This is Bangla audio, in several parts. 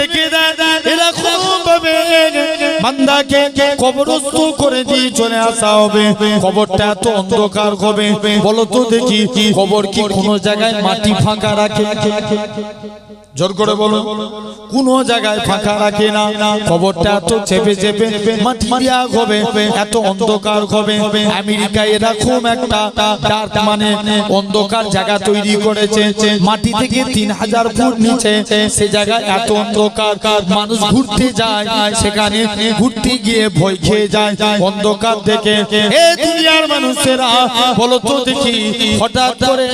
রেখে দেয় এরকম ভাবে বান্দাকে কবরস্থ করে দিয়ে চলে আসা হবে। কবরটা এত অন্ধকার হবে, বলো তো দেখি কবর কি কোনো জায়গায় মাটি ফাঁকা রাখে? জোর করে বলো, কোন জায়গায় ফাঁকা রাখে না। কবরটা এত চেপে চেপে মাটি দিয়া হবে, এত অন্ধকার হবে। আমেরিকায় এরকম একটা ডার্ক মানে অন্ধকার জায়গা তৈরি করেছে, মাটি থেকে 3000 ফুট নিচে, সে জায়গায় এত অন্ধকার, মানুষ ঘুরতে যায়, সেখানে ঘুরতে গিয়ে ভয় খেয়ে যায় অন্ধকার দেখে। এই দুনিয়ার মানুষেরা বলো তো দেখি, হঠাৎ করে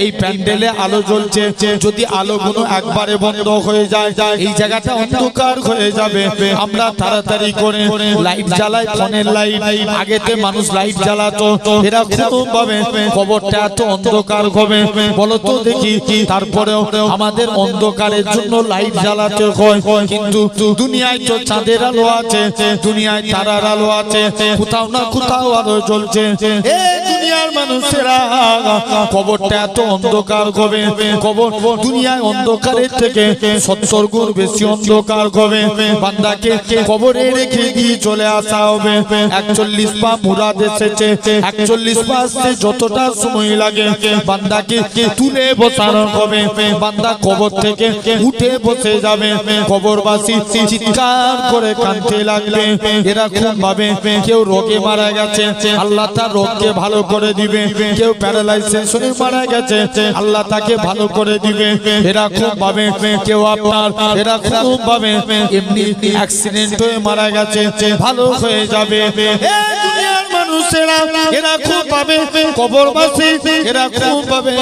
এই প্যান্ডেলে আলো জ্বলছে, যদি আলোগুলো একবারে বন্ধ হয়ে যায়, এই জায়গাটা অন্ধকার হয়ে যাবে। আমরা তাড়াতাড়ি করে লাইট জ্বালাই, ফোনের লাইট। আগেতে মানুষ লাইট জ্বালাতো, এরকম ভাবে কবরটা এত অন্ধকার হবে, বলো তো দেখি। তারপরেও আমাদের অন্ধকারের জন্য লাইট জ্বালাতে হয়, কিন্তু দুনিয়ায় তো চাঁদের আলো আছে, দুনিয়ায় তারার আলো আছে, কোথাও না কোথাও আলো জ্বলছে। এই দুনিয়ার মানুষেরা কবরটা এত অন্ধকার হবে, কবর দুনিয়ায় অন্ধকারের থেকে 70 গুণ বেশি অন্ধকার হবে। বান্দাকে কবরে রেখে দিয়ে চলে আসা হবে। 41 পা মুরাদ এসেছে, 41 পা আসতে যতটা সময় লাগে বান্দাকে তুলে বসানো হবে। বান্দা কবর থেকে উঠে বসে যাবে, কবরবাসী চিৎকার করে কাঁদতে লাগবে। এরকম ভাবে কেউ রোগে মারা গেছে, আল্লাহ তার রোগকে ভালো করে দিবে। কেউ প্যারালাইসিস হয়ে মারা গেছে, আল্লাহ তাকে ভালো করে দিবে। এরকম ভাবে কেউ আপনার এরকম ভাবে এমনি অ্যাক্সিডেন্ট হয়ে মারা গেছে, ভালো হয়ে যাবে। দুনিয়ার মানুষেরা এরকম ভাবে কবরবাসী এরকম ভাবে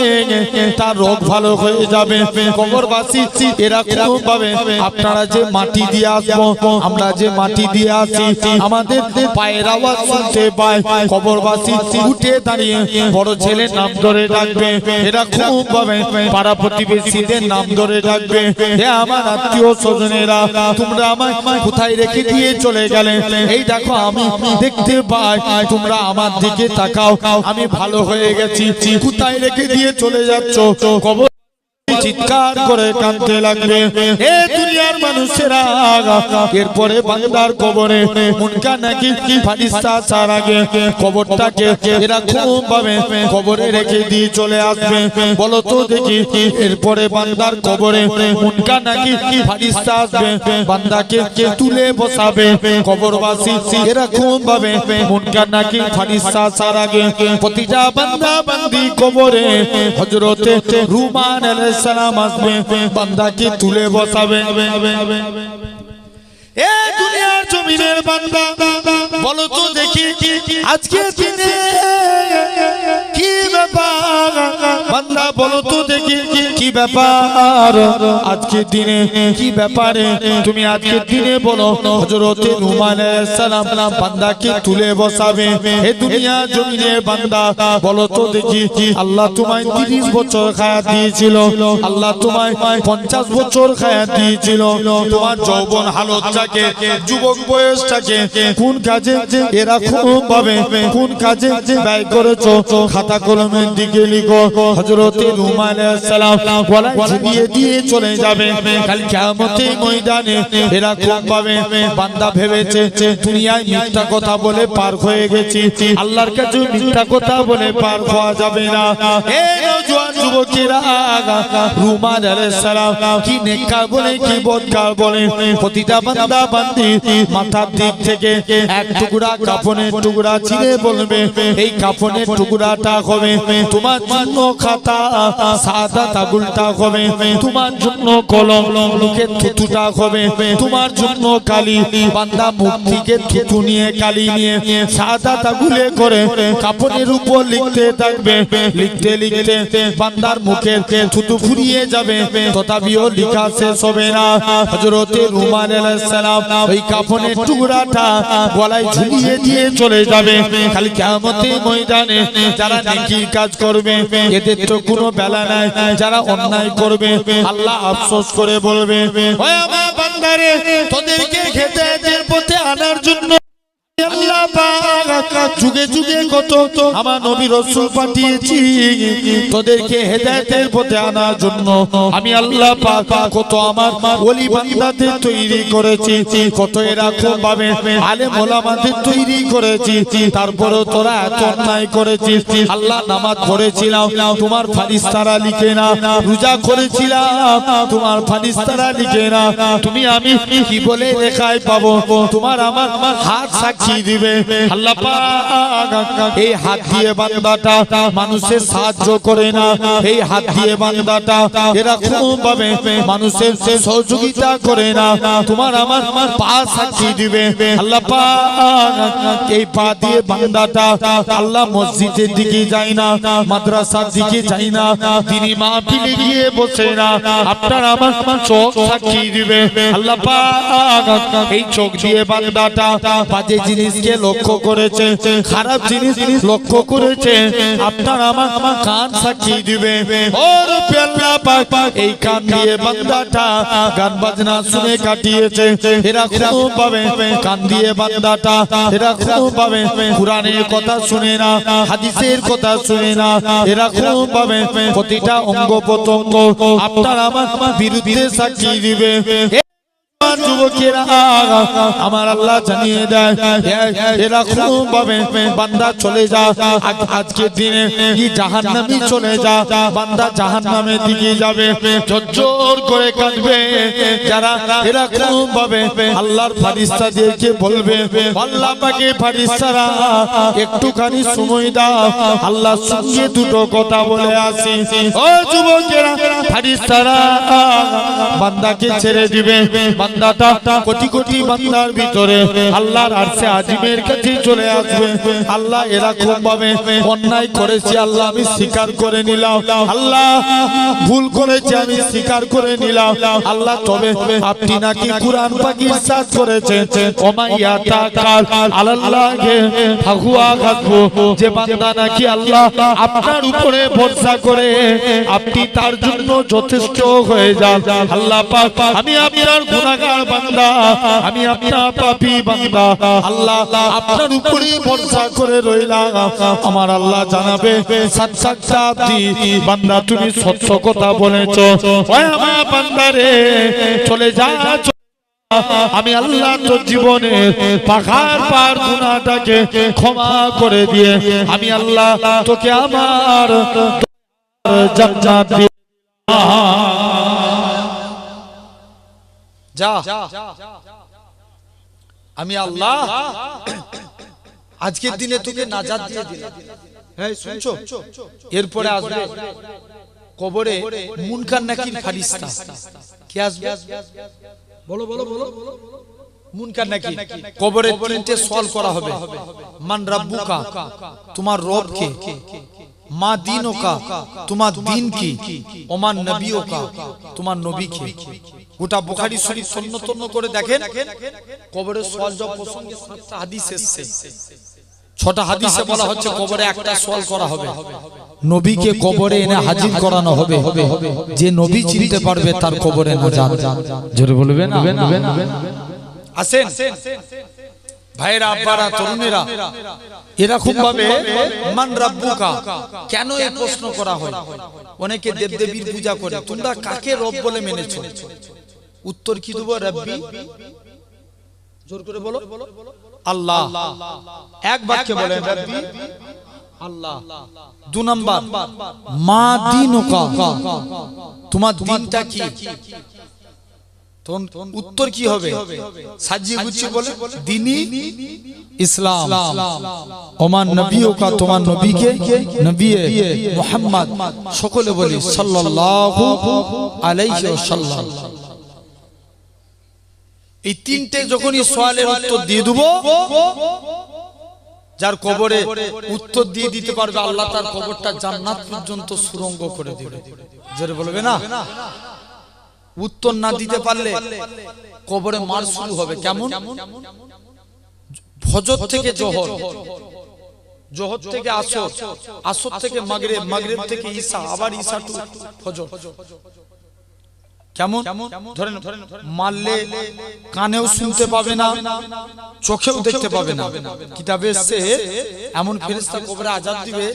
তার রোগ ভালো হয়ে যাবে। কবরবাসী এরকম ভাবে আপনারা যে মাটি দিয়ে আসবো, আমরা যে মাটি দিয়ে আসি, আমাদের পায়ের আওয়াজ শুনতে পায়, কবরবাসী উঠে দাঁড়িয়ে বড় ছেলের নাম ধরে ডাকবে, এরকম ভাবে পাড়া প্রতিবেশীদের নাম ধরে ডাকবে। হে আমার আত্মীয় স্বজনেরা, তোমরা আমায় কোথায় রেখে দিয়ে চলে গেলে? এই দেখো আমি দেখতে পাই, তোমরা আমার দিকে তাকাও, আমি ভালো হয়ে গেছি, কোথায় রেখে দিয়ে চলে যাচ্ছ? কবর চিৎকার করে কাঁদতে লাগবে। এ দুনিয়ার মানুষেরা এরপরে বান্দার কবরে মুনকার নাকির ফারিস্তা আসার আগে কবরটাকে এরকম ভাবে কবরে রেখে দিয়ে চলে আসবে। বলো তো দেখি, এরপরে বান্দার কবরে মুনকার নাকির ফারিস্তা আসবে, বান্দাকে তুলে বসাবে। কবরবাসী এরকম ভাবে মুনকার নাকির ফারিস্তা আসার আগে প্রতিটা বান্দা বান্দি কবরে হযরতে রুমান আলাইহিস সালাম আসবে, বান্দাকে তুলে বসাবে। এ দুনিয়ার জমিনের বান্দা, বলো তো দেখি আজকে দিনে কি ব্যাপার? বান্দা বলো তো দেখি কি ব্যাপার? আজকে দিনে কি ব্যাপারে তুমি আজকে দিনে বলো হযরতে রুমান আলাইহিস সালাম বান্দাকে তুলে বসাবে। হে দুনিয়া জমিনের বান্দা, বলো তো দেখি আল্লাহ তোমায় 30 বছর হায়াত দিয়েছিল, আল্লাহ তোমায় 50 বছর হায়াত দিয়েছিল, তোমার যৌবন হালতটাকে, যুবক বয়সটাকে কোন কাজে এরকম ভাবে কোন কাজে ব্যয় করেছো? খাতা কলমের দিকে লিখো। হযরতে রুমান আলাইহিস সালাম গলায় ঝুলিয়ে দিয়ে চলে যাবে কাল কিয়ামতের ময়দানে। এরকম ভাবে বান্দা ভেবেছে দুনিয়ায় মিথ্যা কথা বলে পার হয়ে গেছি, আল্লাহর কাছে মিথ্যা কথা বলে পার হওয়া যাবে না। এই নওজোয়ান যুবকেরা রুমান আলাইহিস সালাম কি নেককার বলে কি বদকার বলে, প্রতিটা বান্দা বান্দি মাথার দিক থেকে এক টুকরা কাফনের টুকরা ছিঁড়ে বলবে, এই কাফনের টুকরাটা হবে তোমার জন্য খাতা, সাদা তাগুলটা হবে তোমার জন্য কলম, মুখের থুতুটা হবে তোমার জন্য কালি। বান্দা মুখ থেকে থুতু নিয়ে কালি নিয়ে সাদা তাগুলে করে কাফনের উপর লিখতে থাকবে। লিখতে লিখতে বান্দার মুখের থুতু ফুরিয়ে যাবে, তথাপিও লেখা শেষ হবে না। হযরতে রুমান আলাইহিস সালাম ওই কাফনের টুকরাটা গলায় ঝুলিয়ে দিয়ে চলে যাবে খালি কিয়ামতের ময়দানে। যারা নেকির কাজ করবে এদের তো কোনো বেলা নাই, যারা অন্যায় করবে আল্লাহ আফসোস করে বলবে, ওই আমার বান্দারে তোদেরকে খেতে পথে আনার জন্য আল্লাহ পাক যুগে যুগে কত আমার নবী রাসূল পাঠিয়েছি তোদেরকে হেদায়েতের পথে আনার জন্য। আমি আল্লাহ পাক কত আমার ওলি বান্দাদের তৈরি করেছি, কত এরকম ভাবে আলেম ওলামাদের তৈরি করেছি, তারপরেও তোরা এত অন্যায় করেছিস। আল্লাহ নামাজ পড়েছিলাম তোমার ফারিস্তারা লিখে না, রোজা করেছিলাম তোমার ফারিস্তারা লিখে না, তুমি আমি কি বলে লেখায় পাবো? তোমার আমার হাত সাক্ষী দিবে। আল্লাহ পাক এই হাত দিয়ে বান্দাটা মানুষের সাহায্য করে না, এই হাত দিয়ে বান্দাটা এরকম ভাবে মানুষের সহযোগিতা করে না, তোমার আমার পা সাক্ষী দিবে। আল্লাহ পাক এই পা দিয়ে বান্দাটা আল্লাহ মসজিদের দিকে যায় না, মাদ্রাসার দিকে যায় না, তিনি মাহফিলে গিয়ে বসে না, আপনার আমার চোখ সাক্ষী দিবে। আল্লাহ পাক এই চোখ দিয়ে বান্দাটা বাজে জিনিসকে লক্ষ্য করেছে, খারাপ জিনিস লক্ষ্য করেছে, আপনার আমার কান সাক্ষী দিবে। ওর আল্লাহ পাক এই কান দিয়ে বান্দাটা গান বাজনা শুনে কাটিয়েছে, এরকম ভাবে কান দিয়ে বান্দাটা এরকম ভাবে কুরআনের কথা শুনে না, হাদিসের কথা শুনে না, এরকম ভাবে প্রতিটা অঙ্গ প্রত্যঙ্গ আপনার আমার বিরুদ্ধে সাক্ষী দিবে। যুবকেরা আমার আল্লাহ জানিয়ে দেয় এরকম ভাবে বান্দা চলে যা, আজকের দিনে কি জাহান্নামী চলে যা, বান্দা জাহান্নামের দিকে যাবে, জোর করে কাঁদবে। যারা এরকম ভাবে আল্লাহর ফেরেশতাদেরকে বলবে আল্লাহ পাকের ফেরেশতারা একটুখানি সময় দাও, আল্লাহর সঙ্গে দুটো কথা বলে আসি। ও যুবকেরা, ফেরেশতারা বান্দাকে ছেড়ে দিবে, বান্দাটা কোটি কোটি বান্দার ভিতরে আল্লাহর আরশে আজিমের কাছে চলে আসবে। আল্লাহ এরকম ভাবে অন্যায় করেছি, আল্লাহ আমি স্বীকার করে নিলাম, আল্লাহ ভুল করেছি আমি স্বীকার করে নিলাম, আল্লাহ তবে আপনি নাকি কুরআন পাক ইরশাদ করেছেন ওমাইয়া তাকাল আলাল্লাহি ফাহুয়া গাজবু, যে বান্দা নাকি আল্লাহ আপনার উপরে ভরসা করে আপনি তার জন্য যথেষ্ট হয়ে যান। আল্লাহ পাক আমি আপনার গুনাহগার বান্দা, আমি আপনার পাপী বান্দা, আল্লাহ আপনার উপরে ভরসা করে রইলাম। আমার আল্লাহ জানাবে সাচ্চাদি বান্দা তুমি সত্য কথা বলেছো, ওই আমার বান্দারে চলে যা, আমি আল্লাহ তোর জীবনে পাখার পার গুনাহটাকে ক্ষমা করে দিয়ে আমি আল্লাহ তোকে আমার জান্নাত দিয়ে যা। আমি আল্লাহ আজকের দিনে তোকে নাজাত দিয়ে দিলাম। হ্যাঁ শুনছো, এরপরে আসবে কবরে মুনকার নাকির ফেরেশতা। কি আসবে? বলো বলো বলো। মুনকার নাকির কবরে তিনটে সওয়াল করা হবে। মান রাব্বুকা, তোমার রব কে? মা দিনুকা, তোমার দিন কি? ওমান নবিয়ুকা, তোমার নবী কে? গোটা বুখারী শরীফ সুন্নতন্ন করে দেখেন, কবরের সওয়াল জব প্রসঙ্গে 7টা হাদিস এসেছে। 6টা হাদিসে বলা হচ্ছে কবরে একটা সওয়াল করা হবে, নবীকে কবরে এনে হাজির করানো হবে, যে নবী চিনতে পারবে তার কবরে না যান। জোরে বলবেন আসেন ভাইরা, আব্বারা, তরুণেরা, এরকম ভাবে মান রাব্বুকা কেন এই প্রশ্ন করা হয়? অনেকে দেবদেবীর পূজা করে, তোমরা কাকে রব বলে মেনেছো? উত্তর কি দেব? রব্বি, জোর করে বলো, আল্লাহ। এক বাক্যে বলেন রব্বি আল্লাহ। 2 নাম্বার মা দিনুকা, তোমার দিনটা কি? উত্তর কি হবে? সাজিয়ে গুছিয়ে বলে দিনী ইসলাম। ওমান নবিয়ুকা, তোমার নবীকে নবিয়ে মুহাম্মদ, সকলে বলি সাল্লাল্লাহু আলাইহি ওয়াসাল্লাম। এই তিনটে যখনই সওয়ালের উত্তর দিয়ে দেব, যার কবরে উত্তর দিয়ে দিতে পারবে আল্লাহ তার কবরটা জান্নাত পর্যন্ত সুরঙ্গ করে দেবে। জোরে বলবে না? উত্তর না দিতে পারলে কবরে মার শুরু হবে। কেমন? ফজর থেকে জোহর, জোহর থেকে আসর, আসর থেকে মাগরিব, মাগরিব থেকে ঈশা, আবার ঈশা টু ফজর। কেমন ধরেন মারলে কানেও শুনতে পাবে না, চোখেও দেখতে পাবে না। কিতাবে এসেছে এমন ফেরেশতা কবরে আযাব দিবে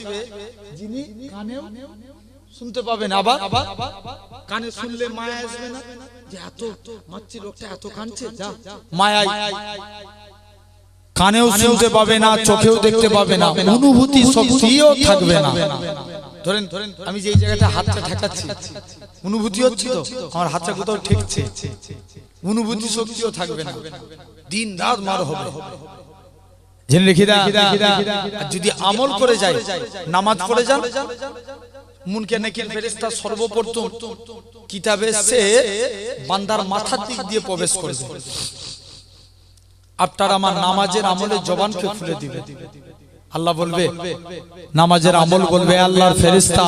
যিনি কানেও শুনতে পাবে না, আবার কানে শুনলে মায়া আসবে না যে এত মাছি লোকটা এত কাঁদছে, যা মায়ায় কানেও শুনতে পাবে না, চোখেও দেখতে পাবে না, অনুভূতি শক্তিও থাকবে না। ধরেন আমি যে এই জায়গাটা হাতটা ঠেকাচ্ছি, অনুভূতি হচ্ছে তো আমার হাতটা কোথাও ঠেকছে, অনুভূতি শক্তিও থাকবে না, দিন রাত মার হবে। জেনে রেখে দাও, যদি আমল করে যায়, নামাজ পড়ে যান, মুনকার নাকির ফেরেশতা সর্বপ্রথম কিতাবে সে বান্দার মাথার দিক দিয়ে প্রবেশ করবে। আপনার আমার নামাজের আমলের জবানকে খুলে দিবে। আল্লাহ বলবে, নামাজের আমল বলবে আল্লাহর ফেরেশতা,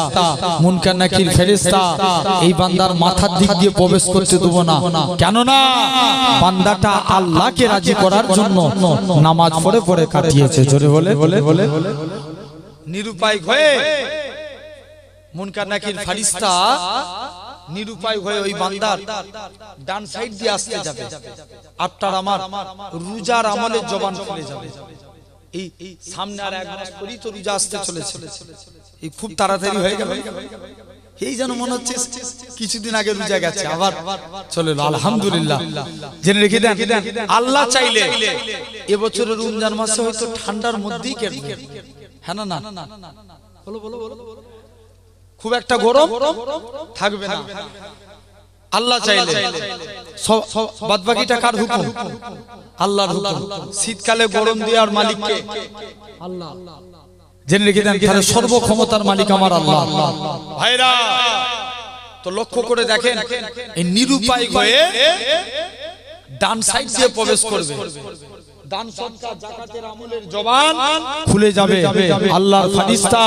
মুনকার নাকির ফেরেশতা এই বান্দার মাথার দিক দিয়ে প্রবেশ করতে দেব না। কেন না? বান্দাটা আল্লাহকে রাজি করার জন্য নামাজ পড়ে পড়ে কাটিয়েছে। জোরে বলে নিরুপায় হয়ে মুনকার নাকির ফেরেশতা নিরুপায় হয়ে ওই বান্দার ডান সাইড দিয়ে আসতে যাবে। আপনার আমার রোজার আমলের জবান খুলে যাবে। এই সামনে আর এক মাস পরেই তো রোজা আসতে চলেছে, এই খুব তাড়াতাড়ি হয়ে গেল। এই যেন মনে হচ্ছে কিছুদিন আগে রোজা গেছে, আবার চলে এলো। আলহামদুলিল্লাহ। জেনে রেখে দেন, আল্লাহ চাইলে এবছরের রমজান মাসে হয়তো ঠান্ডার মধ্যেই কেটে, হ্যাঁ না? বলো খুব একটা গরম থাকবে না। আল্লাহ চাইলে বাদবাকিটা কার হুকুম? আল্লাহর হুকুম। শীতকালে গরম দেওয়ার মালিক কে? আল্লাহ। জেনে রেখে দেন, তাহলে সর্বক্ষমতার মালিক আমার আল্লাহ। ভাইরা তো লক্ষ্য করে দেখেন, এই নিরুপায় হয়ে ডান সাইড দিয়ে প্রবেশ করবে। দান সদকা যাকাতের আমলের জবান খুলে যাবে। আল্লাহর ফেরেশতা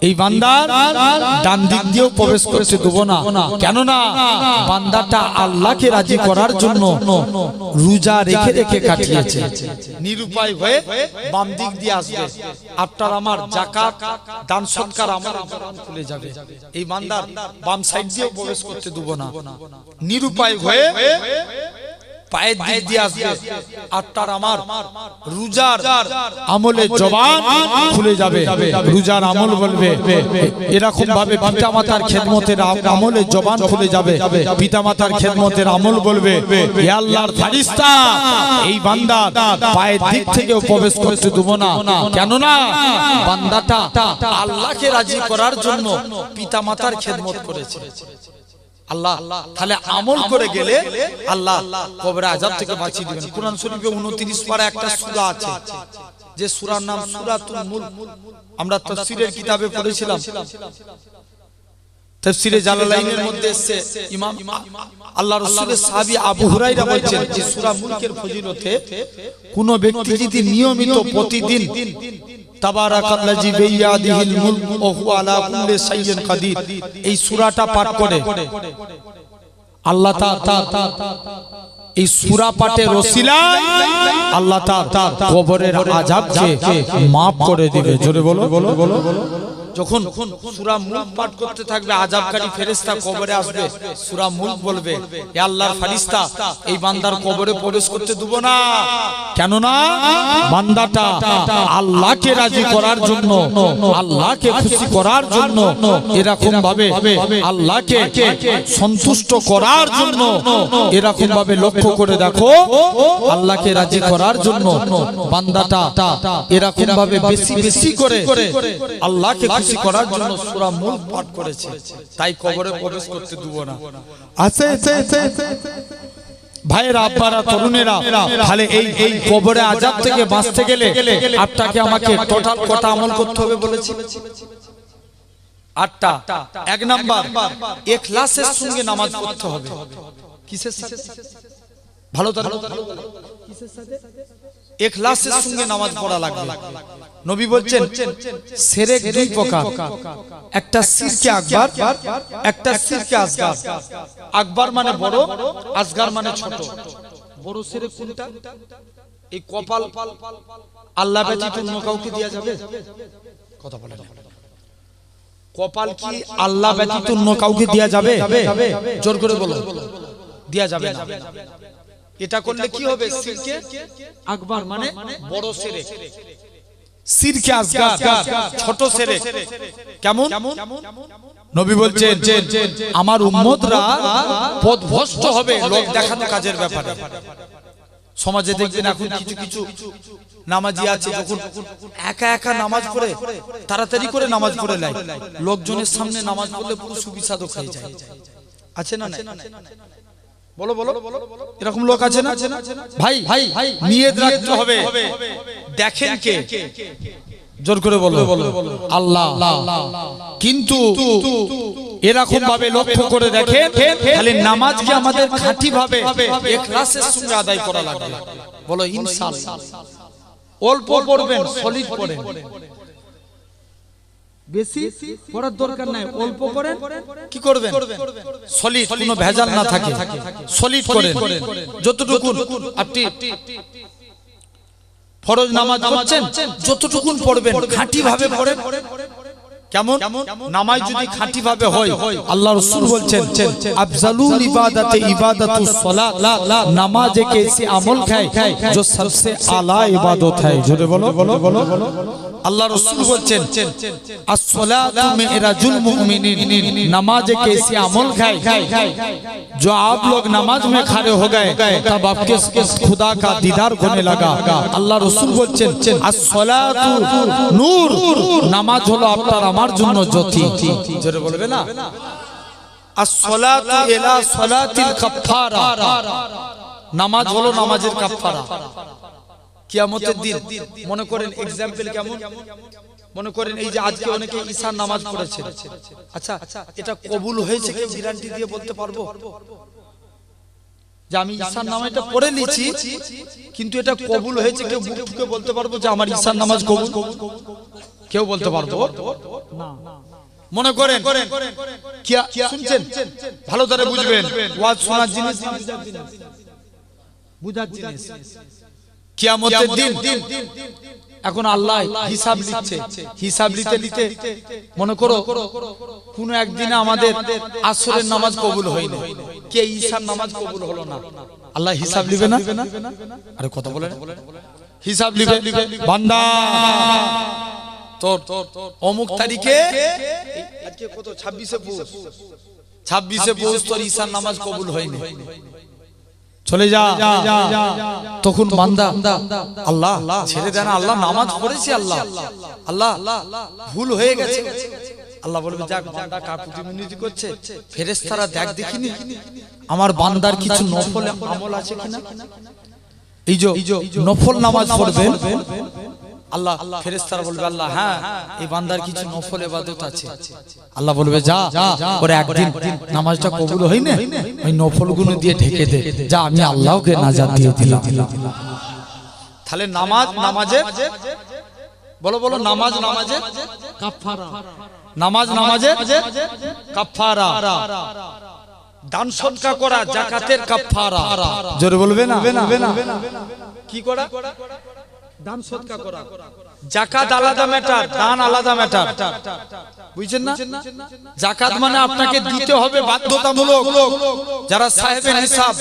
এই বান্দার ডান দিক দিয়েও প্রবেশ করতে দেব না। কেন না? বান্দাটা আল্লাহকে রাজি করার জন্য রোজা রেখে রেখে কাটিয়েছে। নিরুপায় হয়ে বাম দিক দিয়ে আসবে। আপনার আমার যাকাত দান সদকার আমল খুলে যাবে। এই বান্দার বাম সাইড দিয়েও প্রবেশ করতে দেব না। নিরুপায় হয়ে পায়ের দিক দিয়ে আসবে। আপনার আমার রোজার আমলের জবান খুলে যাবে। রোজার আমল বলবে, এরকম ভাবে পিতামাতার খেদমতের আমলের জবান খুলে যাবে। পিতামাতার খেদমতের আমল বলবে, হে আল্লাহর ফেরেশতা এই বান্দা পায়ের দিক থেকেও প্রবেশ করতে দেব না। কেন না? বান্দাটা আল্লাহকে রাজি করার জন্য পিতামাতার খেদমত করেছে। আল্লাহ তাহলে আমল করে গেলে আল্লাহ কবরে আযাব থেকে বাঁচিয়ে দিবেন। কুরআন শরীফে 29 পারা একটা সূরা আছে, যে সূরার নাম সূরাতুল মুলক। আমরা তাফসীরের কিতাবে পড়েছিলাম, তাফসীরে জালালাইনের মধ্যে এসেছে, ইমাম আল্লাহর রাসূলের সাহাবী আবু হুরায়রা বলেছেন যে সূরা মুলকের ফজিলতে কোন ব্যক্তি যদি নিয়মিত প্রতিদিন তাবারাকাল্লাযী বিয়াদিহিল মুলক ওয়া হুয়া আলা কুল্লি শাইইন কাদির এই সূরাটা পাঠ করে, আল্লাহ তাআলা এই সূরা পাঠের ওসিলায় আল্লাহ তাআলা কবরের আযাবকে maaf করে দিবে। জোরে বলো। যখন সূরা মুলক পাঠ করতে থাকবে, আযাবকারী ফেরেশতা কবরে আসবে, সূরা মুলক বলবে, হে আল্লাহর ফেরেশতা এই বান্দার কবরে প্রবেশ করতে দেব না। কেন না? বান্দাটা আল্লাহকে রাজি করার জন্য, আল্লাহকে খুশি করার জন্য, এরকম ভাবে আল্লাহকে সন্তুষ্ট করার জন্য, এরকম ভাবে লক্ষ্য করে দেখো, আল্লাহকে রাজি করার জন্য বান্দাটা এরকম ভাবে বেশি বেশি করে আল্লাহকে খুশি করার জন্য সূরা মুলক পাঠ করেছে, তাই কবরে প্রবেশ করতে দেব না। আছে ভাইরা, আব্বারা, তরুণেরা, তাহলে এই কবরে আযাব থেকে বাঁচতে গেলে আপনাকে আমাকে টোটাল কত আমল করতে হবে বলেছি? 8টা। 1 নাম্বার, ইখলাসের সঙ্গে নামাজ পড়তে হবে। কিসের সাথে? ভালো কিসের সাথে? ইখলাসের সঙ্গে নামাজ পড়া লাগবে। নবী বলছেন শিরক 2 প্রকার, একটা শিরকে আকবার, একটা শিরকে আসগার। আকবার মানে বড়, আসগার মানে ছোট। বড় শিরক কোনটা? এই কপাল আল্লাহ ব্যতীত অন্য কাউকে দেয়া যাবে? কথা বলেন। কপাল কি আল্লাহ ব্যতীত অন্য কাউকে দেয়া যাবে? জোর করে বলো, দেয়া যাবে না। এটা করলে কি হবে? শিরকে আকবার মানে বড় শিরক, শিরকে আসগার ছোট শিরক। কেমন? নবী বলছেন আমার উম্মতরা পথভ্রষ্ট হবে লোক দেখানো কাজের ব্যাপারে। সমাজে দেখবেন এখন কিছু কিছু নামাজি আছে, যখন একা একা নামাজ পড়ে তাড়াতাড়ি করে নামাজ পড়ে নেয়, লোকজনের সামনে নামাজ পড়লে পুরো সুবিসাদক হয়ে যায়। আছে না? বলো বলো, এরকম লোক আছে না? ভাই নিয়ত রাখতে হবে। দেখেন কে? জোর করে বলো আল্লাহ। কিন্তু এরকম ভাবে লক্ষ্য করে দেখেন, তাহলে নামাজকে আমাদের খাঁটি ভাবে ইখলাসের সঙ্গে আদায় করা লাগবে। বলো ইনশাআল্লাহ। অল্প পড়বেন, সলিড পড়েন, বেশি পড়ার দরকার নাই, অল্প পড়েন। কি করবেন? সলিড, কোনো ভেজাল না থাকে, সলিড করেন। যতটুকু আপনি ফরজ নামাজ পড়ছেন যতটুকু পড়বেন খাঁটি ভাবে পড়েন। কেমন? নামাজ যদি খাঁটি ভাবে হয়, আল্লাহ রাসূল বলছেন আফজালুল ইবাদতে ইবাদাতুস সালাত, নামাজ এক ऐसी আমল है जो सबसे आला इबादत है। জোরে বলো। আল্লাহ রাসূল বলছেন as-salatu mi'rajul mu'minin, नमाज एक ऐसी अमल है जो आप लोग नमाज में खड़े हो गए तब आपके खुदा का दीदार होने लगा। আল্লাহ রাসূল বলছেন as-salatu নূর, নামাজ হলো আপনার আমার জন্য জ্যোতি। জোরে বলবে না? as-salatu ila salatil kaffara, নামাজ হলো নামাজের কাফফারা। কিয়ামতের দিন মনে করেন এক্সাম্পল কেমন? মনে করেন এই যে আজকে অনেকে ঈশার নামাজ পড়েছে, আচ্ছা এটা কবুল হয়েছে কি গ্যারান্টি দিয়ে বলতে পারবো? যে আমি ঈশার নামাজটা পড়ে নিয়েছি কিন্তু এটা কবুল হয়েছে, কেউ মুখ ফুঁকে বলতে পারবো যে আমার ঈশার নামাজ কবুল? কেউ বলতে পারবো না। মনে করেন কি শুনছেন, ভালো করে বুঝবেন, ওয়াজ শোনার জিনিস, বুঝার জিনিস। কিয়ামতের দিন এখন আল্লাহ হিসাব নিচ্ছে, হিসাব নিতে নিতে মনে করো কোন একদিনে আমাদের আসরের নামাজ কবুল হয়নি, কে ঈশার নামাজ কবুল হলো না, আল্লাহ হিসাব নিবে না? আরে কথা বলেন, হিসাব নিবে। বান্দা তোর অমুক তারিখে, আজকে কত 26শে পৌষ তোর ঈশার নামাজ কবুল হয়নি, চলে যা। তখন বান্দা আল্লাহ ছেড়ে দেন, আল্লাহ নামাজ পড়েছি, আল্লাহ ভুল হয়ে গেছে। আল্লাহ বলবে যাক, বান্দা কার প্রতিনিধি করছে, ফেরেশতারা দেখ দেখিনি আমার বান্দার কিছু নফল আমল আছে কিনা। এই যে নফল নামাজ পড়বেন, আল্লাহ ফেরেশতারা বলবে আল্লাহ হ্যাঁ এই বান্দার কিছু নফল ইবাদত আছে। আল্লাহ বলবে যা, পরে একদিন নামাজটা কবুল হয়নি, ওই নফলগুলো দিয়ে ঢেকে দে, যা আমি আল্লাহকে নাজাত দিয়ে দিলাম। তাহলে নামাজে বলো নামাজে কাফারা, নামাজে কাফারা। দান সদকা করা যাকাতের কাফারা। জোরে বলবে না? কি করা? দান সদকা করা। যাকাত আলাদা ম্যাটার, দান আলাদা ম্যাটার, বুঝছেন না? যাকাত মানে আপনাকে দিতে হবে বাধ্যতামূলক। যারা সাহেবে নিসাব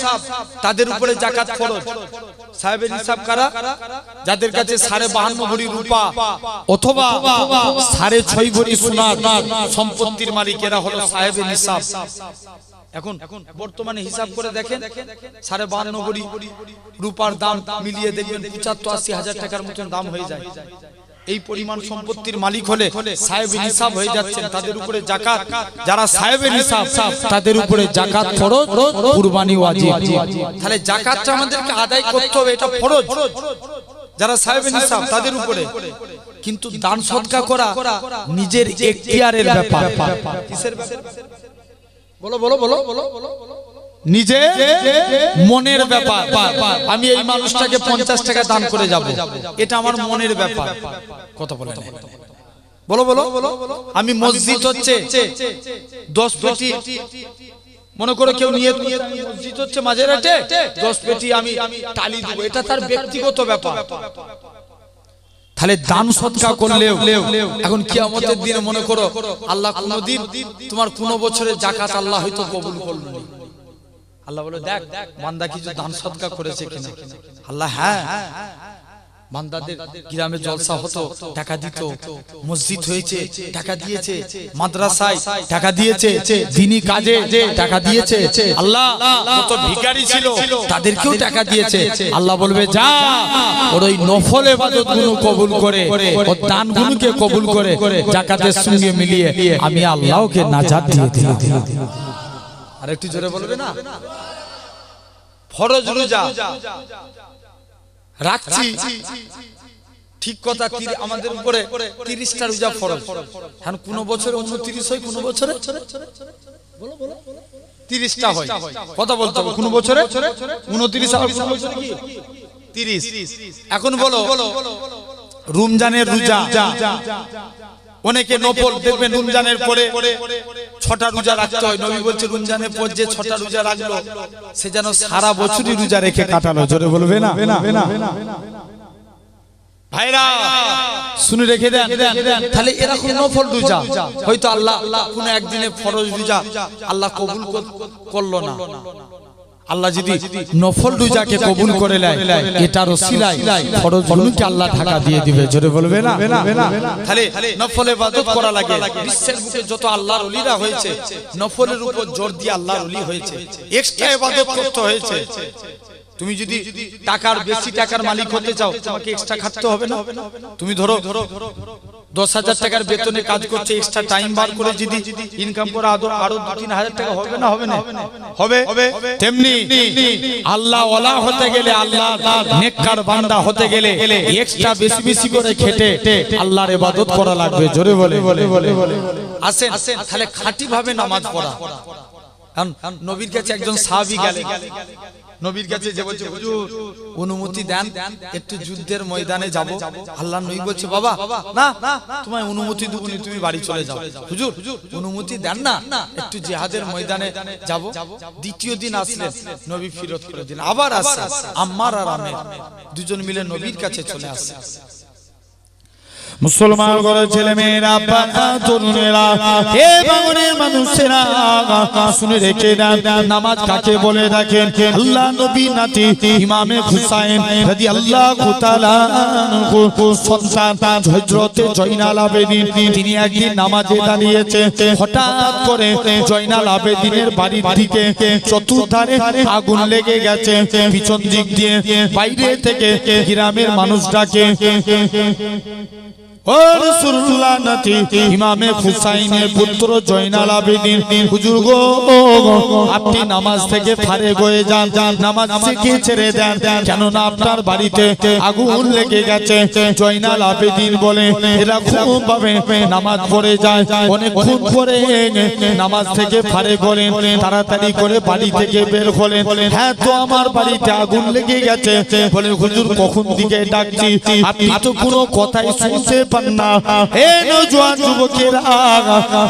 তাদের উপরে যাকাত ফরজ। সাহেবে নিসাব কারা? যাদের কাছে 52.5 ভরি রূপা অথবা 6.5 ভরি সোনার সম্পত্তির মালিক, এরা হলো সাহেবে নিসাব। এখন বর্তমানে হিসাব করে দেখেন 52.5 ভরি রূপার দাম মিলিয়ে দেখবেন 75-80 হাজার টাকার মতন দাম হয়ে যায়। এই পরিমাণ সম্পত্তির মালিক হলে সাহেবে নিসাব হয়ে যাচ্ছেন, তাদের উপরে যাকাত। যারা সাহেবে নিসাব তাদের উপরে যাকাত ফরজ, কুরবানি ওয়াজিব। তাহলে যাকাতটা আমাদেরকে আদায় করতে হবে, এটা ফরজ যারা সাহেবে নিসাব তাদের উপরে। কিন্তু দান সদকা করা নিজের এখতিয়ারের ব্যাপার। কিসের ব্যাপার? বলো নিজে মনের ব্যাপার। আমি এই মানুষটাকে 50 টাকা দান করে যাব, এটা আমার মনের ব্যাপার। কথা বলেন, বলো আমি মসজিদ হচ্ছে 10 পেটি, মনে করো কেউ নিয়ে মসজিদ হচ্ছে মাঝেরহাটে 10 পেটি আমি টালি দেব, এটা তার ব্যক্তিগত ব্যাপার। তাহলে দান সদকা করলেও এখন কিয়ামতের দিনে মনে করো আল্লাহ কোনদিন তোমার কোন বছরের যাকাত আল্লাহ হয়তো কবুল করলো না, আল্লাহ বলে দেখ বান্দা কিছু দান সদকা করেছে কিনা। আল্লাহ হ্যাঁ, বান্দাদের গ্রামে জলসা হতো টাকা দিত, মসজিদ হয়েছে টাকা দিয়েছে, মাদ্রাসায় টাকা দিয়েছে, দ্বীনি কাজে টাকা দিয়েছে, আল্লাহ কত ভিখারি ছিল তাদেরকেও টাকা দিয়েছে। আল্লাহ বলবে যা ওর ওই নফল ইবাদতগুলো কবুল করে, ওর দানগুলোকে কবুল করে যাকাতের সঙ্গে মিলিয়ে আমি আল্লাহকে নাজাত দিয়ে দিলাম। আর একটু জোরে বলবে না? ফরজ রোজা রাখছি ঠিক কথা, আমাদের উপরে 30টা রোজা ফরজ। এখন কোন বছরে 29 হয়, কোন বছরে 30টা হয়। কথা বলতে হবে, কোন বছরে 29 আর কোন বছরে কি 30। এখন বলো রমজানের রোজা, অনেকে নফল দেখবেন রমজানের পরে 6টা রোজা রাখতে হয়। নবী বলছে রমজানের পর যে 6টা রোজা রাখলো সে যেন সারা বছরই রোজা রেখে কাটালো। জোরে বলবে না? ভাইরা শুনে রেখে দেন, তাহলে এরকম নফল রোজা হয়তো আল্লাহ কোন একদিনে ফরজ রোজা আল্লাহ কবুল করলো না, আল্লাহ যদি নফল রোজাকে কবুল করে নেয় এটার ওসিলায় ফরজ রোজাকে আল্লাহ ঢাকা দিয়ে দিবে। জোরে বলবে না? তাহলে নফল ইবাদত করা লাগে। বিশ্বের বুকে যত আল্লাহর ওলিরা হয়েছে নফলের উপর জোর দিয়ে আল্লাহর ওলি হয়েছে, এক্সট্রা ইবাদত করতে হয়েছে। তুমি যদি টাকার বেশি টাকার মালিক হতে চাও তোমাকে এক্সট্রা খাটতে হবে না? তুমি ধরো 10,000 টাকার বেতনে কাজ করছে, এক্সট্রা টাইম বার করে যদি ইনকাম করে আরো 2-3 হাজার টাকা হবে না? হবে না? হবে। তেমনি আল্লাহ ওয়ালা হতে গেলে, আল্লাহ নেককার বান্দা হতে গেলে এক্সট্রা বেশি বেশি করে খেটে আল্লাহর ইবাদত করা লাগবে। জোরে বলে আসেন, তাহলে খাঁটি ভাবে নামাজ পড়া। নবীর কাছে একজন সাহাবী গেলেন, নবীর কাছে যে বলছে হুজুর অনুমতি দেন একটু যুদ্ধের ময়দানে যাব। আল্লাহ নবী বলছে বাবা না, তোমায় অনুমতি দেব না, তুমি বাড়ি চলে যাও। হুজুর অনুমতি দেন না, একটু জিহাদের ময়দানে যাব। দ্বিতীয় দিন আসলেন, নবী ফিরত করে দিলেন। আবার আসে আম্মার আর আমের, দুজন মিলে নবীর কাছে চলে আসে। মুসলমান ঘরের ছেলে মেয়েরা, তরুণেরা, হে বাংলার মানুষেরা শুনে রেখে দেন নামাজ কাকে বলে দেখেন। আল্লাহ নবী নাতি ইমামে হুসাইন রাদিয়াল্লাহু তাআলা সন্তান হযরতে জয়নাল আবেদিন, তিনি একদিন নামাজে দাঁড়িয়েছে, হঠাৎ করে জয়নাল আবেদিনের বাড়ির দিকে চতুর্ধারে আগুন লেগে গেছে। পিছন দিক দিয়ে বাইরে থেকে গ্রামের মানুষটাকে ও রাসূলুল্লাহ নাতি ইমামে হুসাইনের পুত্র জয়নাল আবেদিন, হুজুর গো আপনি নামাজ থেকে ফারেগ হয়ে যান, নামাজ থেকে ছেড়ে দেন, কেননা আপনার বাড়িতে আগুন লেগে গেছে। জয়নাল আবেদিন বলে এরকম ভাবে নামাজ পড়ে যায়, অনেকক্ষণ পরে নামাজ থেকে ফারেগ হলেন, তাড়াতাড়ি করে বাড়ি থেকে বের হলেন। হ্যাঁ তো আমার বাড়িতে আগুন লেগে গেছে। বলে হুজুর কখন দিকে ডাকছি, আপনি তো কোনো কথাই শুনতে পান না। হে নওজোয়ান যুবকেরা,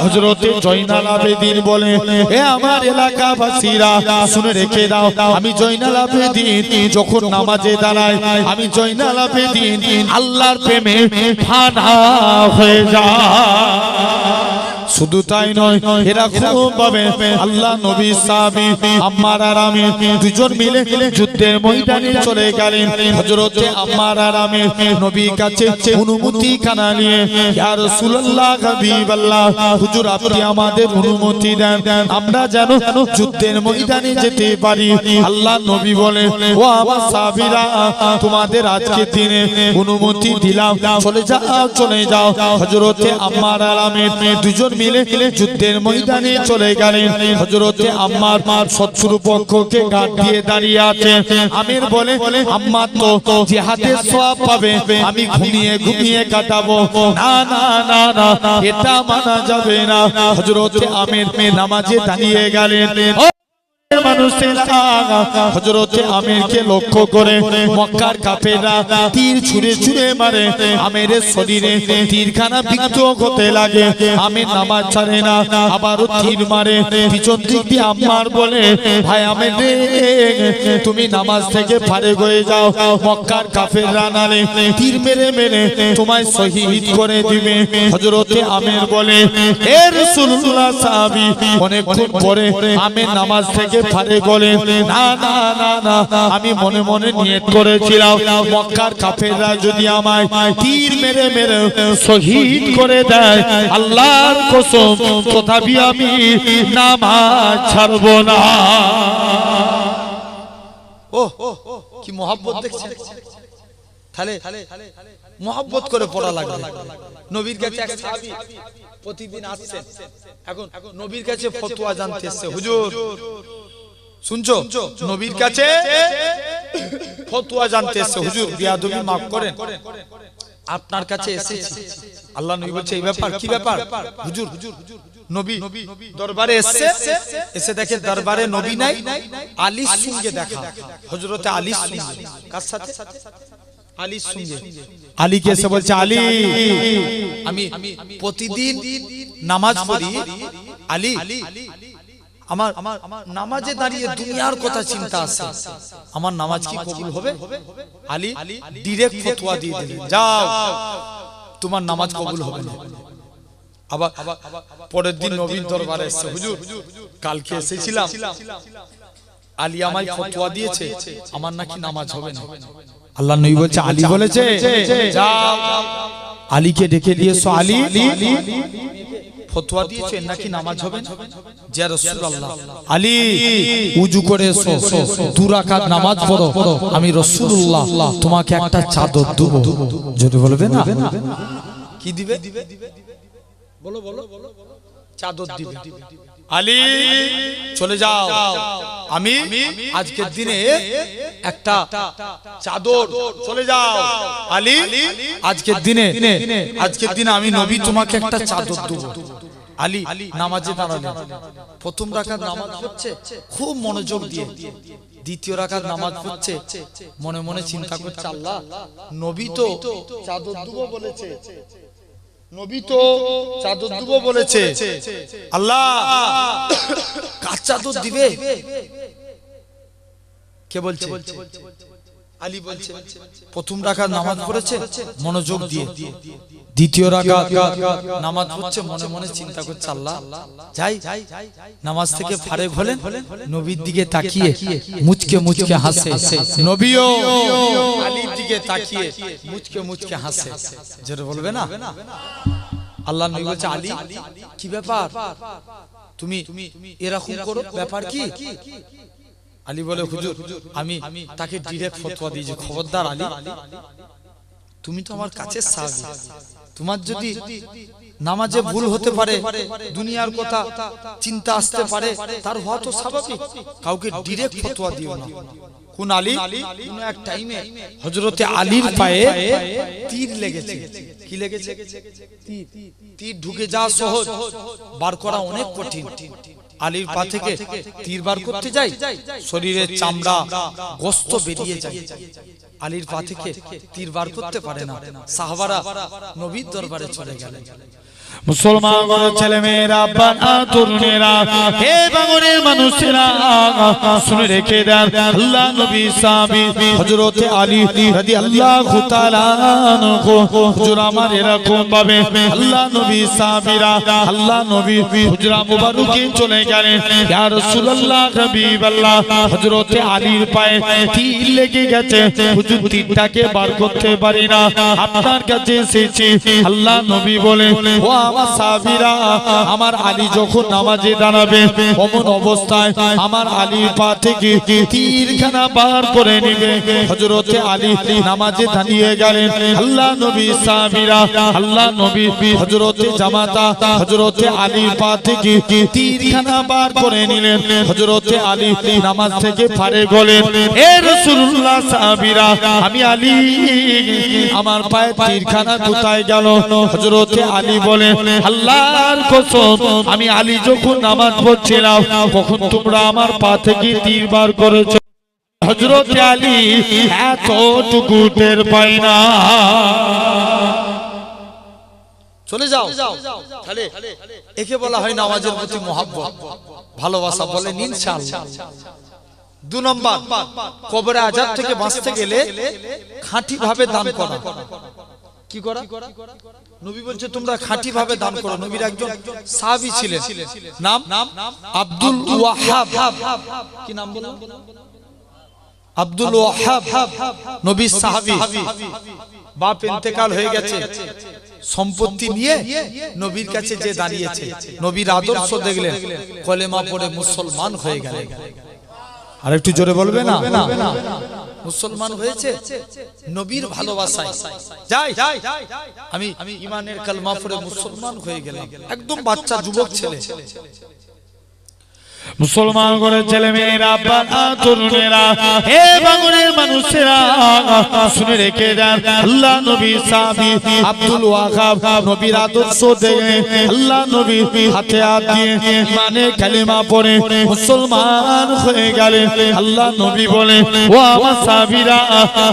হযরতে জয়নাল আবেদিন বলে হে আমার এলাকাবাসীরা শুনে রেখে দাও, আমি জয়নাল আবেদিন যখন নামাজে দাঁড়াই, আমি জয়নাল আবেদিন আল্লাহর প্রেমে ফানা হয়ে যায়। শুধু তাই নয়, এরকম ভাবে আল্লাহ নবী সাহাবী আম্মার আর আমি দুজন মিলে যুদ্ধের ময়দানে চলে গেলেন। হযরতে আম্মার আর আমি নবীর কাছে অনুমতি কানা নিয়ে ইয়া রাসূলুল্লাহ হাবিবাল্লাহ হুজুর আপনি আমাদের অনুমতি দেন, আমরা যেন যুদ্ধের ময়দানে যেতে পারি। আল্লাহ নবী বলে ও আমার সাহাবীরা তোমাদের আজকে দিনে অনুমতি দিলাম, চলে যাও। হযরতে আম্মার আর আমি দুজন মিলে যুদ্ধের ময়দানে চলে গেলেন। হযরতে আম্মার শত্রু পক্ষকে গার্ড দিয়ে দাঁড়িয়ে আছে। আমির বলে আম্মা তো জিহাদের সওয়াব পাবে, আমি ঘুমিয়ে কাটাবো। না না না না, এটা মানা যাবে না। হযরতে আমির নামাজে দাঁড়িয়ে গেলেন। মানুষেরা হযরতে আমিরকে লক্ষ্য করে মক্কার কাফেররা তীর ছুঁড়ে ছুঁড়ে মারে। আমিরের শরীরে তীরখানা বিদ্ধ হতে লাগে। আমির নামাজ ছাড়ে না, আবারও তীর মারে। পিছন দিক দিয়ে আম্মার বলে, ভাই আমির রে, তুমি নামাজ থেকে ফারেক হয়ে যাও, মক্কার কাফেররা নালে তীর মেরে মেরে তোমায় শহীদ করে দিবে। হযরতে আমির বলে, হে রাসূলুল্লাহ সাহাবী, অনেকক্ষণ পরে আমির নামাজ থেকে ফারেক হলে, না না না না, আমি মনে মনে নিয়ত করেছিলাম মক্কার কাফেররা যদি আমায় তীর মেরে মেরে শহীদ করে দেয়, আল্লাহর কসম তথাপি আমি নামাজ ছাড়ব না। ও কি মহব্বত দেখছেন? তাহলে মহব্বত করে পড়া লাগবে। নবীর কাছে এক সাহাবী প্রতিদিন আসছেন, এখন নবীর কাছে ফতোয়া জানতে এসেছে। হুজুর শুনছো, নবীর কাছে ফতোয়া জানতে এসেছে। হুজুর বিয়াদবি মাফ করেন, আপনার কাছে এসেছি। আল্লাহ নবী বলছে, এই ব্যাপার কি ব্যাপার? হুজুর নবী দরবারে এসেছে, এসে দেখে দরবারে নবী নাই, আলীর সঙ্গে দেখা। হযরতে আলীর সঙ্গে, কার সাথে? আলীর সঙ্গে। আলীকে এসে বলছে, আলী আমি প্রতিদিন নামাজ পড়ি, আলী আমার নামাজে দাঁড়িয়ে দুনিয়ার কথা চিন্তা আসে, আমার নামাজ কি কবুল হবে? আলী ডাইরেক্ট ফতোয়া দিয়ে দিলেন, যাও তোমার নামাজ কবুল হবে না। আবার পরের দিন নবীর দরবারে এসেছে, হুজুর কালকে এসেছিলাম, আলী আমায় ফতোয়া দিয়েছে আমার নাকি নামাজ হবে না। আল্লাহ নবী বলছে, আলী বলেছে, যাও আলীকে ডেকে দিয়েছো। আলী ফতোয়া দিয়েছে নাকি নামাজ হবে না। যে রাসূলুল্লাহ, আলী উজু করে এসো, 2 রাকাত নামাজ পড়ো, আমি রাসূলুল্লাহ তোমাকে একটা চাদর দেব। যদি বলবে না কি দিবে? বলো বলো, চাদর দিবে। আলী চলে যাও, আমি আজকের দিনে একটা চাদর, চলে যাও আলী, আজকের দিনে আমি নবী তোমাকে একটা চাদর দেব। আলী নামাজে দাঁড়ালেন, প্রথম রাকাত নামাজ পড়ছে খুব মনোযোগ দিয়ে, দ্বিতীয় রাকাত নামাজ পড়ছে মনে মনে চিন্তা করছে, আল্লাহ নবী তো চাদর দেব বলেছে, নবী তো চাদর দেব বলেছে, আল্লাহ কার চাদর দিবে? কে বলছে? আলী বলছে, প্রথম রাকাত নামাজ পড়েছে মনোযোগ দিয়ে, দ্বিতীয় রাকাত নামাজ পড়ছে মনে মনে চিন্তা করছে, আল্লাহ যাই নামাজ থেকে ফারেক হলেন, নবীর দিকে তাকিয়ে মুচকে মুচকে হাসে। নবীও আলীর দিকে তাকিয়ে মুচকে মুচকে হাসে। যেটা বলবে না, আল্লাহ নবী বলছে, আলী কি ব্যাপার, তুমি এরকম করো, ব্যাপার কি? আলী বলে, হুজুর আমি তাকে ডাইরেক্ট ফতোয়া দিয়েছি, খবরদার আলী, তুমি তো আমার কাছের সাহাবী, তোমার যদি নামাজে ভুল হতে পারে, দুনিয়ার কথা চিন্তা আসতে পারে, তার হওয়া তো স্বাভাবিক, কাউকে ডাইরেক্ট ফতোয়া দিও না। কোন আলী? কোন এক টাইমে হযরতে আলীর পায়ে তীর লেগেছে। কি লেগেছে? তীর ঢুকে যাওয়া সহজ, বার করা অনেক কঠিন। আলীর পা থেকে তীর বার করতে যাই, শরীরের চামড়া গোশত বেরিয়ে যায়, আলীর পা থেকে তীর বার করতে পারে না। সাহাবারা নবীর দরবারে চলে গেলেন। মুসলমান ছেলে মেয়েরা, বাবা তরুণেরা, হে বাঙনের মানুষেরা, শুনে রেখে দেন, আল্লাহ নবী সাহাবী হযরতে আলী রাদিয়াল্লাহু তাআলা আনহু, হুজুর আমার এরকম ভাবে আল্লাহ নবী সাহাবীরা আল্লাহ নবী হুজরা মুবারকে চলে গেলেন। ইয়া রাসূলুল্লাহ হাবিবাল্লাহ, হযরতে আলীর পায়ে তীর লেগে গেছে, হুজুর তীরটাকে বার করতে পারি না, আপনার কাছে এসেছি। আল্লাহ নবী বলে, ও আমার সাহাবীরা, আমার আলী যখন নামাজে দাঁড়াবে অমন অবস্থায় আমার আলীর পা থেকে তীরখানা বার করে নিবে। হযরতে আলী নামাজে দাঁড়িয়ে গেলেন, আল্লাহ নবী সাহাবীরা আল্লাহ নবী হযরতে জামাতা হযরতে আলীর পা থেকে তীরখানা বার করে নিলেন। হযরতে আলী নামাজ থেকে ফারেক হলেন। হে রাসূলুল্লাহ সাহাবীরা, আমি আলী, আমার পায়ে তীরখানা কোথায় গেল? হযরতে আলী বলে, আল্লাহর কসম আমি আলী যখন নামাজ পড়ছিলাম তখন তোমরা আমার পা থেকে তীর বার করেছো। হযরত আলী এতটুকু টের পায় না। চলে যাও। তাহলে একে বলা হয় নামাজের প্রতি মহব্বত, ভালোবাসা। বলেন ইনশাআল্লাহ। 2 নম্বর, কবরে আযাব থেকে বাঁচতে গেলে খাঁটি ভাবে দান করা। কি করা? নবী বলছে তোমরা খাঁটি ভাবে দান করো। নবীর একজন সাহাবী ছিলেন, নাম আব্দুল ওয়াহাব। কি নাম বললাম? আব্দুল ওয়াহাব, নবীর সাহাবী। বাপ ইন্তেকাল হয়ে গেছে, সম্পত্তি নিয়ে নবীর কাছে যে দাঁড়িয়েছে, নবীর আদর্শ দেখলেন, কলেমা পড়ে মুসলমান হয়ে গেলেন। আর একটু জোরে বলবে না? মুসলমান হয়েছে নবীর ভালোবাসায়। যাই আমি ঈমানের কালেমা পড়ে মুসলমান হয়ে গেলাম। একদম বাচ্চা যুবক ছেলে, মুসলমান করে ছেলে মেয়েরা, বাবা তরুণেরা, হে বাঙুরের মানুষেরা শুনে রেখে দেন। আল্লাহ নবী সাহাবী আব্দুল ওয়াহাব নবীর আদর্শ দেখে আল্লাহ নবী হাতে হাত দিয়ে ঈমানের কালেমা পড়ে মুসলমান হয়ে গেলেন। আল্লাহ নবী বলে, ও আমার সাহাবীরা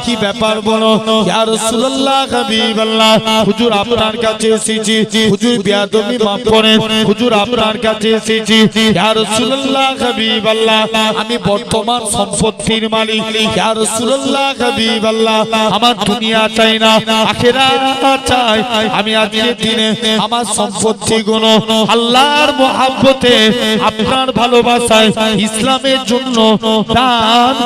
কি ব্যাপার বলো? ইয়া রাসূলুল্লাহ, হাবিবাল্লাহ, হুজুর আপনার কাছে এসেছি, হুজুর বেয়াদবি মাফ করেন, হুজুর আপনার কাছে এসেছি। ইয়া রাসূলুল্লাহ, হাবিবাল্লাহ, আমি বর্তমান সম্পত্তির মালিক। ইয়া রাসূলুল্লাহ, হাবিবাল্লাহ, আমার দুনিয়া চাই না, আখিরাত চাই। আমি আজকের দিনে আমার সম্পত্তিগুলো আল্লাহর মহব্বতে, আপনার ভালোবাসায়, ইসলামের জন্য দান।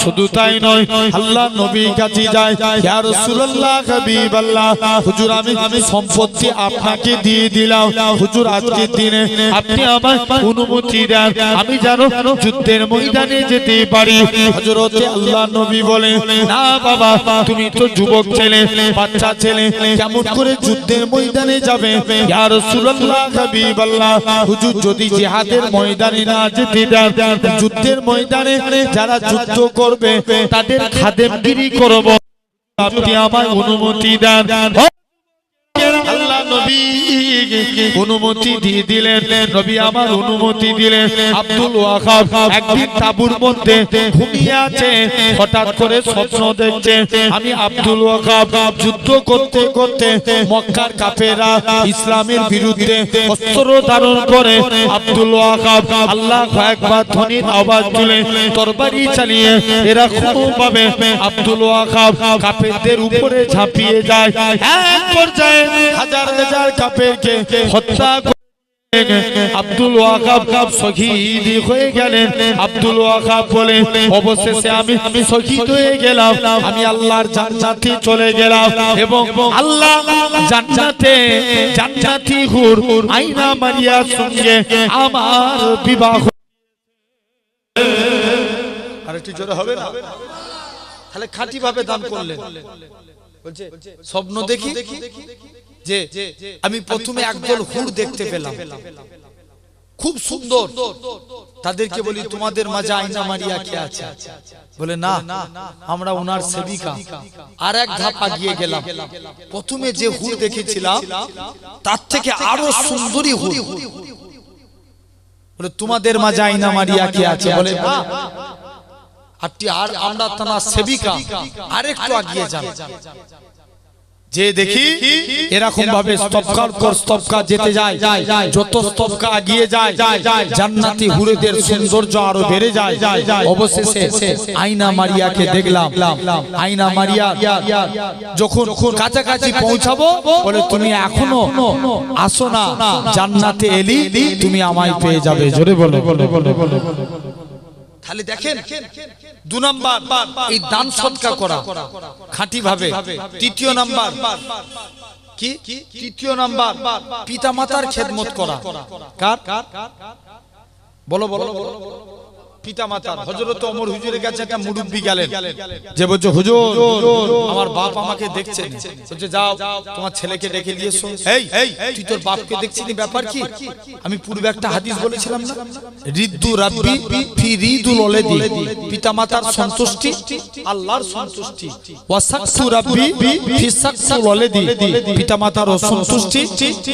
শুধু তাই নয়, আল্লাহ নবীর কাছে যায়, ইয়া রাসূলুল্লাহ, হাবিবাল্লাহ, হুজুর আমি সম্পত্তি আপনাকে দিয়ে দিলাম। হুজুর আজকের দিনে আপনি আমার অনুমতি দেন, আমি যেন যুদ্ধের ময়দানে যেতে পারি। হযরত আল্লাহ নবী বলে, না বাবা, তুমি তো যুবক ছেলে, বাচ্চা ছেলে, কেমন করে যুদ্ধের ময়দানে যাবে? ইয়া রাসূলুল্লাহ, হাবিবাল্লাহ, হুজুর যদি জিহাদের ময়দানে না যেতে দেন, যুদ্ধের ময়দানে যারা যুদ্ধ করবে তাদের খাদেমগিরি করব, আপনি আমায় অনুমতি দেন। আল্লাহ নবী অনুমতি দিয়ে দিলেন। নবী আমার অনুমতি দিলেন। আব্দুল ওয়াহাব একদিন তাঁবুর মধ্যে ঘুমিয়ে আছে, হঠাৎ করে স্বপ্ন দেখছে, আমি আব্দুল ওয়াহাব যুদ্ধ করতে করতে মক্কার কাফেররা ইসলামের বিরুদ্ধে অস্ত্র ধারণ করে। আব্দুল ওয়াহাব আল্লাহু আকবার ধ্বনির আওয়াজ তুলে তরবারি চালিয়ে এরকম ভাবে আব্দুল ওয়াহাব কাফেরদের উপরে ঝাঁপিয়ে যায়। এক পর্যায়ে হাজার হাজার কাফেরকে হত্যা করে আব্দুল ওয়াহাব শহীদ হয়ে গেলেন। আব্দুল ওয়াহাব বলে, অবশেষে আমি শহীদ হয়ে গেলাম, আমি আল্লাহর জান্নাতে চলে গেলাম এবং আল্লাহ জান্নাতে জান্নাতি হুর আয়না মারিয়ার সঙ্গে আমার বিবাহ। আরেকটু জোরে হবে না? তাহলে খাঁটি ভাবে দান করলেন। বলছে স্বপ্ন দেখি যে আমি প্রথমে একদল হুর দেখতে পেলাম, খুব সুন্দর। তাদেরকে বলি, তোমাদের মাঝে আয়না মারিয়া কে আছে? বলে, না, আমরা ওনার সেবিকা। আর এক ধাপ আগিয়ে গেলাম, প্রথমে যে হুর দেখেছিলাম তার থেকে আরো সুন্দরী হুর। বলে, তোমাদের মাঝে আয়না মারিয়া কে আছে? বলে, না, আর আমরা তার সেবিকা। আরেকটু আগিয়ে যান, যে দেখি এরকম ভাবে স্তবকার পর স্তবকা যেতে যায়, যত স্তবকা এগিয়ে যায় জান্নাতি হুরেদের সৌন্দর্য আরো বেড়ে যায়। অবশেষে আয়না মারিয়াকে দেখলাম। আয়না মারিয়া যখন কাছাকাছি পৌঁছাবো, বলে, তুমি এখনো আসো না, জান্নাতে এলি তুমি আমায় পেয়ে যাবে। জোরে বলো। তাহলে দেখেন, 2 নাম্বার এই দান সদকা করা খাঁটি ভাবে। তৃতীয় নাম্বার কি? তৃতীয় নাম্বার পিতামাতার খেদমত করা। কার? বলো বলো। পিতামাতার হযরত ওমর হুজুরের কাছে একটা মুরব্বি গেলেন, যে বলছে হুজুর আমার বাপ আমাকে দেখছে, বলছে যাও তোমার ছেলেকে ডেকে নিয়ে এসো। এই তুই তোর বাপকে দেখছিস, ব্যাপার কি? আমি পূর্বে একটা হাদিস বলেছিলাম না, রিদ্দু রাব্বি ফি রিদুল ওয়ালিদি, পিতামাতার সন্তুষ্টি আল্লাহর সন্তুষ্টি, ওয়া সাকসু রাব্বি ফি সাকসুল ওয়ালিদি, পিতামাতার সন্তুষ্টি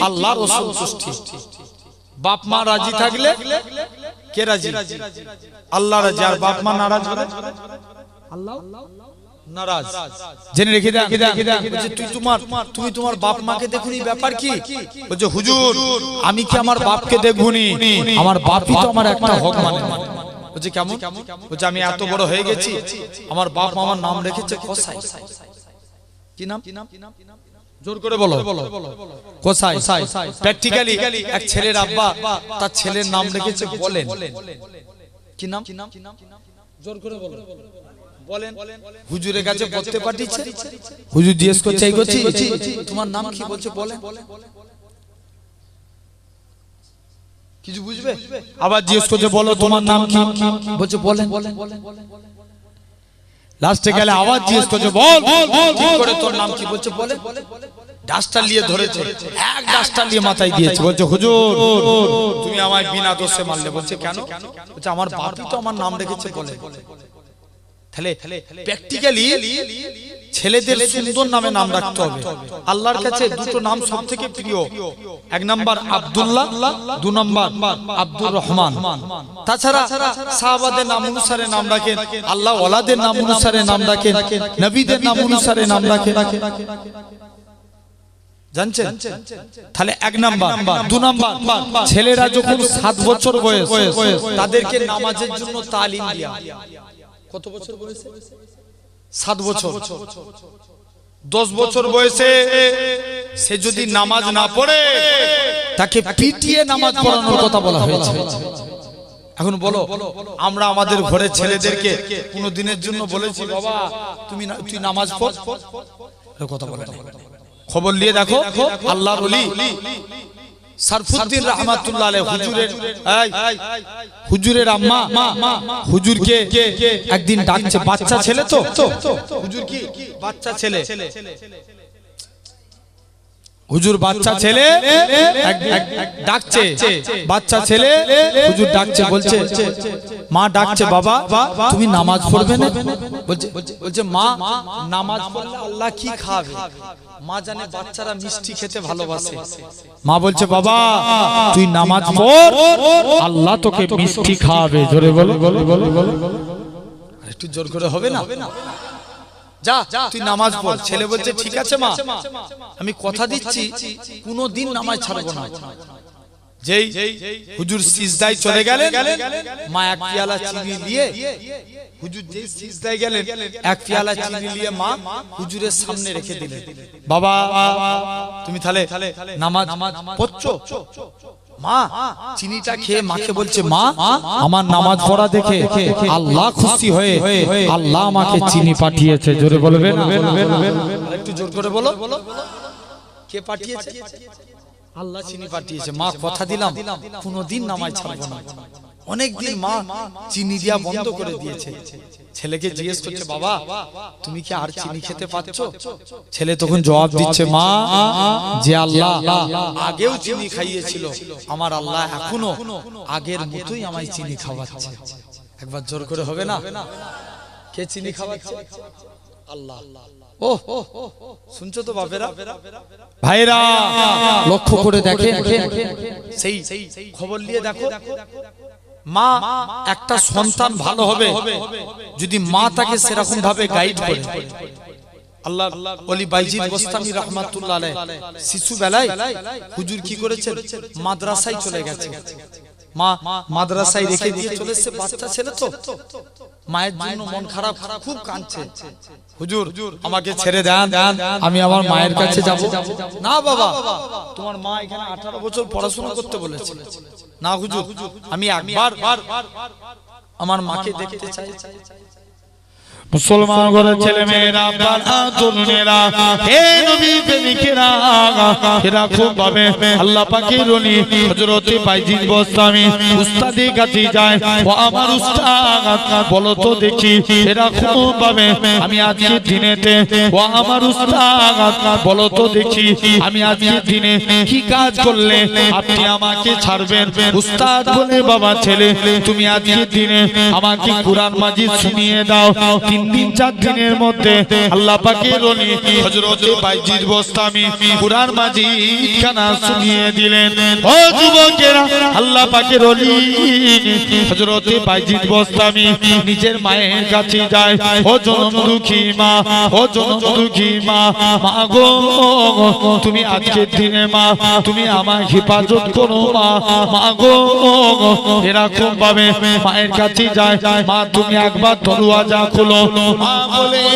আল্লাহর সন্তুষ্টি। বাপ মা রাজি থাকলে কে রাজি? আল্লাহ রাজি। আর বাপ মা নারাজ হলে আল্লাহ নারাজ। জেনে রেখে দেন। বলছে তুমি তোমার বাপ মাকে দেখুনি, ব্যাপার কি? বলছে হুজুর আমি কি আমার বাপকে দেখুনি? আমার বাপই তো আমার একটা হক মানে। বলছে কেমন? বলছে আমি এত বড় হয়ে গেছি, আমার বাপ আমার নাম রেখেছে কসাই। কি নাম? জোর করে বলো। কোসাই। প্র্যাকটিক্যালি এক ছেলের আব্বা তার ছেলের নাম রেখেছে বলেন। কি নাম? জোর করে বলো। বলেন। হুজুরের কাছে পড়তে পাঠিয়েছে, হুজুর জিজ্ঞেস করছে এই করছি তোমার নাম কি? বলছে বলেন। কিছু বুঝবে? আবার জিজ্ঞেস করছে বলো তোমার নাম কি? বলছে বলেন। লাস্টে গেলে আবার জিজ্ঞেস করছে বল ঠিক করে তোর নাম কি? বলছে বলেন। ডাস্টার নিয়ে ধরেছে, এক ডাস্টার নিয়ে মাথায় দিয়েছে। বলছে হুজুর তুমি আমায় বিনা দোষে মারলে। বলছে কেন? বলছে আমার বাপই তো আমার নাম রেখেছে বলে। তাহলে প্র্যাকটিক্যালি ছেলেদের সুন্দর নামে নাম রাখতে হবে। আল্লাহর কাছে দুটো নাম সবথেকে প্রিয়, এক নাম্বার আব্দুল্লাহ, দুই নাম্বার আব্দুর রহমান। তাছাড়া সাহাবাদের নাম অনুসারে নাম রাখেন, আল্লাহ ওয়ালাদের নাম অনুসারে নাম রাখেন, নবীদের নাম অনুসারে নাম রাখেন। জানছেন? তাহলে এক নাম্বার। দুই নাম্বার ছেলেরা যখন 7 বছর বয়স তাদেরকে নামাজের জন্য তালিম দেয়া। কত বছর বয়সে? 7 বছর। 10 বছর বয়সে সে যদি নামাজ না পড়ে তাকে পিটিয়ে নামাজ পড়ানোর কথা বলা হয়েছে। এখন বলো আমরা আমাদের ঘরের ছেলেদেরকে কোনো দিনের জন্য বলেছি বাবা তুই নামাজ পড়? কথা বলে না। খবর নিয়ে দেখো আল্লাহর ওলি সারফুদ্দিন রাহমাতুল্লাহ আলাইহি হুজুরের আম্মা হুজুরকে একদিন ডাকছে, বাচ্চা ছেলে তো হুজুর কি বাচ্চা ছেলে, হুজুর বাচ্চা ছেলে ডাকছে, বাচ্চা ছেলে হুজুর ডাকছে, বলছে মা ডাকছে বাবা তুমি নামাজ পড়বে না? বলছে মা নামাজ পড়লে আল্লাহ কি খাবে? মা জানে বাচ্চারা মিষ্টি খেতে ভালোবাসে। মা বলছে বাবা তুই নামাজ পড়, আল্লাহ তোকে মিষ্টি খাওয়াবে। জোরে বলো। একটু জোর করে হবে না? যা তুই নামাজ পড়। ছেলে বলছে ঠিক আছে মা, আমি কথা দিচ্ছি কোনদিন নামাজ ছাড়বো না। যেই হুজুর সিজদায় চলে গেলেন, মা এক পেয়ালা চিনি দিয়ে হুজুর যেই সিজদায় গেলেন এক পেয়ালা চিনি নিয়ে মা হুজুরের সামনে রেখে দিলেন। বাবা তুমি তাহলে নামাজ পড়ছো? মা চিনিটা খেয়ে মাকে বলছে মা আমার নামাজ পড়া দেখে আল্লাহ খুশি হয়ে আল্লাহ আমাকে চিনি পাঠিয়েছে। জোরে বলবেন, একটু জোর করে বলো। কে পাঠিয়েছে? আল্লাহ চিনি পাঠিয়েছে। মা কথা দিলাম কোনদিন নামাজ ছাড়বো না। অনেকদিন মা চিনি দিয়া বন্ধ করে দিয়েছে। ছেলেকে জিজ্ঞেস করছে বাবা তুমি কি আর চিনি খেতে পাচ্ছো? ছেলে তখন জবাব দিচ্ছে মা যে আল্লাহ আগেও চিনি খাইয়েছিল, আমার আল্লাহ এখনো আগের মতোই আমায় চিনি খাওয়াচ্ছে। একবার জোর করে হবে না? কে চিনি খাওয়াচ্ছে? আল্লাহ। ও শুনছো তো বাপেরা ভাইরা, লক্ষ্য করে দেখেন সেই খবর নিয়ে দেখো। মা একটা সন্তান ভালো হবে যদি মা তাকে সেরকম ভাবে গাইড করে। আল্লাহ ওলি বাইজিদ গোস্তামি রাহমাতুল্লাহ আলাইহি শিশু বেলায় হুজুর কি করেছেন? মাদ্রাসায় চলে গেছে। মা মাদ্রাসায় রেখে দিয়ে চলেছে, বাচ্চা ছেলে তো মায়ের জন্য মন খারাপ, খুব কাঁদছে। হুজুর আমাকে ছেড়ে দেন, আমি আমার মায়ের কাছে যাব। না বাবা তোমার মা এখানে 18 বছর পড়াশোনা করতে বলেছে। না হুজুর আমি একবার আমার মাকে দেখতে চাই। মুসলমান ঘরের ছেলে মেয়েরা বাবা তরুণেরা হে নবী প্রেমিকেরা এরা খুব ভাবে আল্লাহ পাকের ওলি হযরত বাইজিদ বোস্তামি উস্তাদের কাছে যায় ও আমার উস্তাদ বলো তো দেখি এরা খুব ভাবে আমি আজকে দিনেতে ও আমার উস্তাদ বলো তো দেখি আমি আজকে দিনে কি কাজ করলে আপনি আমাকে ছাড়বেন উস্তাদ বলে বাবা ছেলে তুমি আজকে দিনে আমাকে কুরআন মাজিদ শুনিয়ে দাও 3 দিন 4 দিনের মধ্যে আল্লাহ পাকের ওলি হযরত বাইজিদ বোস্তামি কুরআন মাজিদ খানা শুনিয়ে দিলেন ও যুবকেরা আল্লাহ পাকের ওলি হযরত বাইজিদ বোস্তামি নিজের মায়ের কাছে যায় ও জনম দুঃখী মা ও জনম দুঃখী মা মা গো তুমি আজকের দিনে মা তুমি আমার হেফাজত করো মা মা গো এরকম ভাবে মায়ের কাছে যায় মা তুমি একবার দরওয়াজা খোলো মা বলে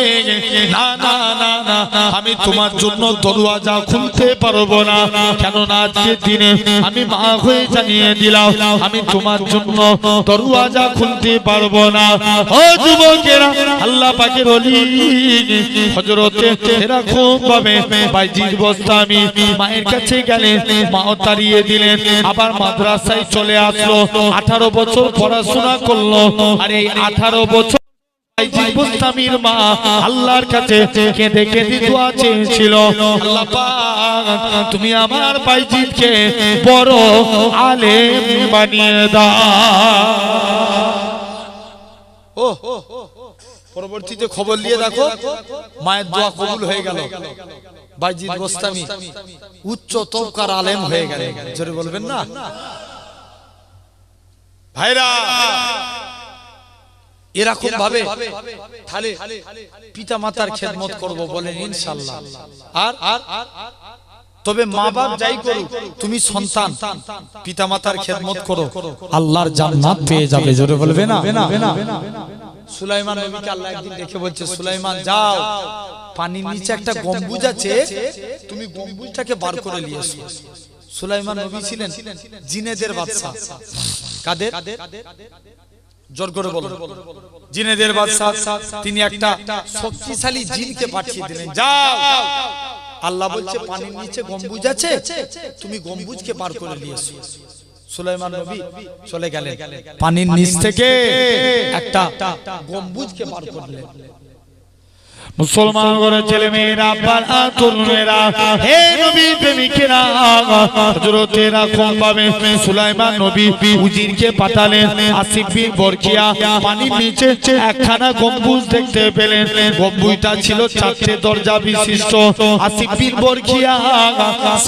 না না না না আমি তোমার জন্য দরওয়াজা খুলতে পারবো না কেন না আজকের দিনে আমি মা হয়ে জানিয়ে দিলাম আমি তোমার জন্য দরওয়াজা খুলতে পারবো না ও যুবকেরা আল্লাহ পাকের ওলি হযরত এরকম ভাবে বাইজিদ বোস্তামি মায়ের কাছে গেলেন মাও তাড়িয়ে দিলেন আবার মাদ্রাসায় চলে আসলো 18 বছর পড়াশোনা করলো আর এই 18 বছর বাইজিদ বোস্তামির মা আল্লাহর কাছে কেঁদে কেঁদে দোয়া চেয়েছিল আল্লাহ পাক তুমি আমার বাইজিদকে বড় আলেম বানিয়ে দাও ও পরবর্তীতে খবর নিয়ে দেখো মায়ের দোয়া কবুল হয়ে গেল বাইজিদ বোস্তামি উচ্চ তবকার আলেম হয়ে গেলেন জোরে বলবেন না ভাইরা এরকম ভাবে তাহলে পিতা মাতার খেদমত করব বলেন ইনশাআল্লাহ আর তবে মা বাপ যাই করুক তুমি সন্তান পিতা মাতার খেদমত করো আল্লাহর জান্নাত পেয়ে যাবে জোরে বলবে না সুলাইমান নবীকে আল্লাহ একদিন দেখে বলছে সুলাইমান যাও পানির নিচে একটা গম্বুজ আছে তুমি গম্বুজটাকে বার করে নিয়ে এসো সুলাইমান নবী ছিলেন জিনেদের বাদশা কাদের জোর করে বলো জিনেদের বাদশা তিনি একটা শক্তিশালী জিনকে পাঠিয়ে দিলেন যাও আল্লাহ বলছে পানির নিচে গম্বুজ আছে তুমি গম্বুজকে বার করে নিয়ে এসো সুলাইমান নবী চলে গেলেন পানির নিচ থেকে একটা গম্বুজকে বার করলেন মুসলমান ঘরের ছেলে মেয়েরা বাবা তরুণেরা হে নবী প্রেমিকেরা হযরত এরকম ভাবে সুলাইমান নবী উজিরকে পাঠালেন আসিফ বিন বরকিয়া পানির নিচে একখানা গম্বুজ দেখতে পেলেন গম্বুজটা ছিল 4টে দরজা বিশিষ্ট আসিফ বিন বরকিয়া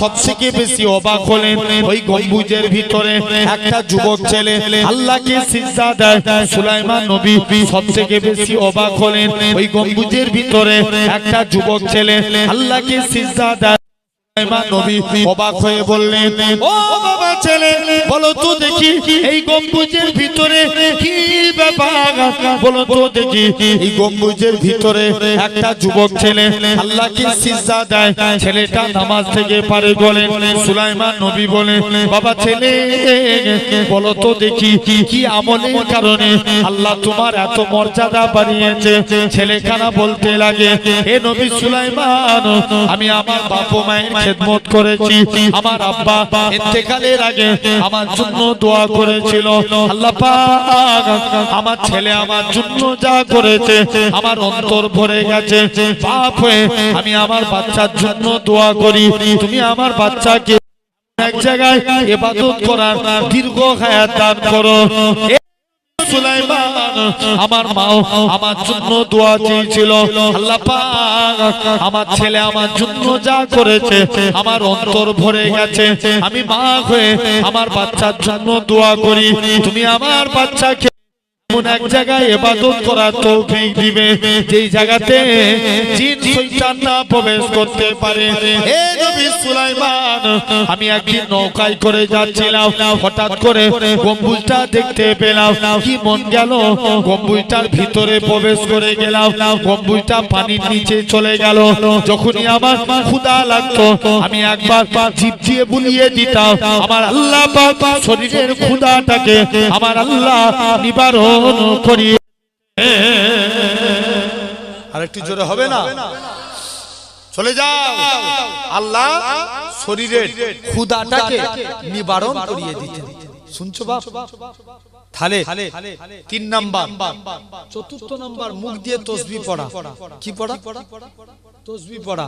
সবথেকে বেশি অবাক হলেন ওই গম্বুজের ভিতরে একটা যুবক ছেলে আল্লাহকে সিজদা দেয় সুলাইমান নবী সবথেকে বেশি অবাক হলেন ওই গম্বুজের ভিতরে একটা যুবক ছেলে আল্লাহকে সিজদা দেয় নবী অবাক হয়ে বললেন ও বাবা ছেলে বলো তো দেখি এই গম্বুজের ভিতরে কি ব্যাপার বলো তো দেখি এই গম্বুজের ভিতরে একটা যুবক ছেলে আল্লাহকে সিজদা দেয় ছেলেটা নামাজ থেকে পারে বলেন সুলাইমান নবী বলেন বাবা ছেলে বলো তো দেখি কি আমলের কারণে আল্লাহ তোমার এত মর্যাদা বাড়িয়েছে ছেলেখানা বলতে লাগে হে নবী সুলাইমান আমি আমার বাবা মায়ের খেদমত করেছি আমার আব্বা ইন্তেকালের আগে আমার জন্য দোয়া করেছিল আল্লাহ পাক আমার ছেলে আমার জন্য যা করেছে আমার অন্তর ভরে গেছে বাপ হয়ে আমি আমার বাচ্চার জন্য দোয়া করি তুমি আমার বাচ্চাকে এক জায়গায় ইবাদত করার দীর্ঘ হায়াত দান করো সুলাইমান আমার মাও আমার জন্য দোয়া চেয়েছিল আল্লাহ পাক আমার ছেলে আমার জন্য যা করেছে আমার অন্তর ভরে গেছে আমি মা হয়ে আমার বাচ্চার জন্য দোয়া করি তুমি আমার বাচ্চাকে এমন এক জায়গায় ইবাদত করার তৌফিক দিবে যেই জায়গাতে জিন শয়তান না প্রবেশ করতে পারে হে নবী সুলাইমান আমি একদিন নৌকায় করে যাচ্ছিলাম হঠাৎ করে গম্বুজটা দেখতে পেলাম কি মন গেল গম্বুজটার ভিতরে প্রবেশ করে গেলাম গম্বুজটা পানির নিচে চলে গেল যখনই আমার ক্ষুধা লাগতো আমি একবার জিভ দিয়ে বুলিয়ে দিতাম আমার আল্লাহ পাক শরীরের ক্ষুধাটাকে আমার আল্লাহ নিবারণ করিয়ে আর একটু জোরে হবে না? চলে যাও, আল্লাহ শরীরের ক্ষুধাটাকে নিবারণ করিয়ে দিতেন। শুনছো বাপ? তাহলে 3 নাম্বার। চতুর্থ নাম্বার, মুখ দিয়ে তাসবিহ পড়া। কি পড়া? তাসবিহ পড়া।